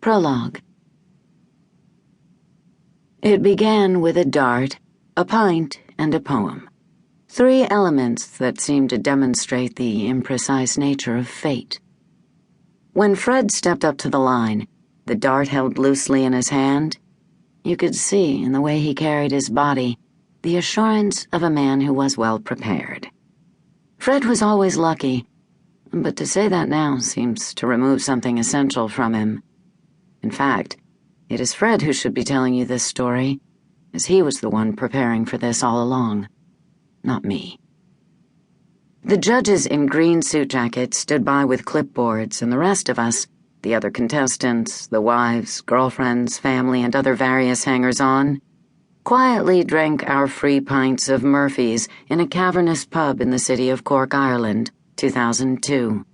Prologue. It began with a dart, a pint, and a poem. 3 elements that seemed to demonstrate the imprecise nature of fate. When Fred stepped up to the line, the dart held loosely in his hand, you could see in the way he carried his body the assurance of a man who was well prepared. Fred was always lucky, but to say that now seems to remove something essential from him. In fact, it is Fred who should be telling you this story, as he was the one preparing for this all along, not me. The judges in green suit jackets stood by with clipboards, and the rest of us, the other contestants, the wives, girlfriends, family, and other various hangers-on, quietly drank our free pints of Murphy's in a cavernous pub in the city of Cork, Ireland, 2002.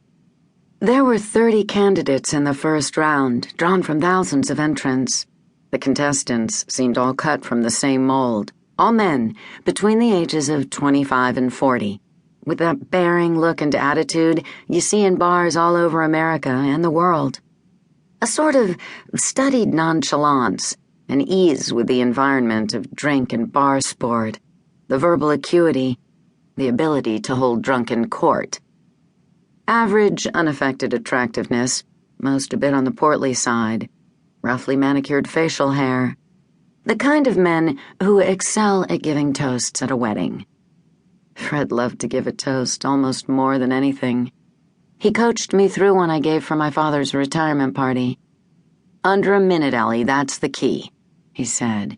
There were 30 candidates in the first round, drawn from thousands of entrants. The contestants seemed all cut from the same mold, all men between the ages of 25 and 40, with that bearing look and attitude you see in bars all over America and the world. A sort of studied nonchalance, an ease with the environment of drink and bar sport, the verbal acuity, the ability to hold drunken court. Average, unaffected attractiveness, most a bit on the portly side, roughly manicured facial hair, the kind of men who excel at giving toasts at a wedding. Fred loved to give a toast almost more than anything. He coached me through one I gave for my father's retirement party. "Under a minute, Elly, that's the key," he said.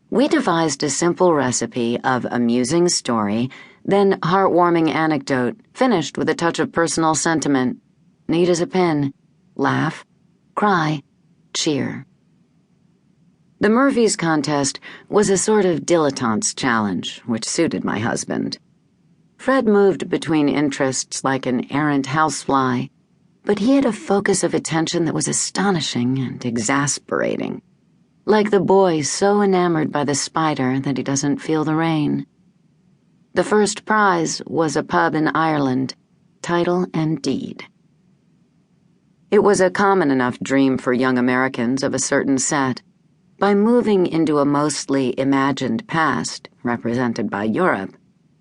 We devised a simple recipe of amusing story, then heartwarming anecdote, finished with a touch of personal sentiment, neat as a pin, laugh, cry, cheer. The Murphy's contest was a sort of dilettante's challenge, which suited my husband. Fred moved between interests like an errant housefly, but he had a focus of attention that was astonishing and exasperating, like the boy so enamored by the spider that he doesn't feel the rain. The first prize was a pub in Ireland, title and deed. It was a common enough dream for young Americans of a certain set. By moving into a mostly imagined past, represented by Europe,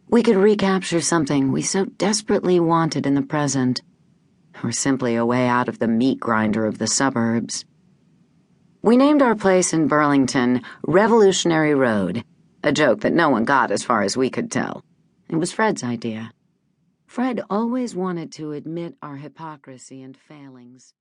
we could recapture something we so desperately wanted in the present, or simply a way out of the meat grinder of the suburbs. We named our place in Burlington Revolutionary Road, a joke that no one got as far as we could tell. It was Fred's idea. Fred always wanted to admit our hypocrisy and failings.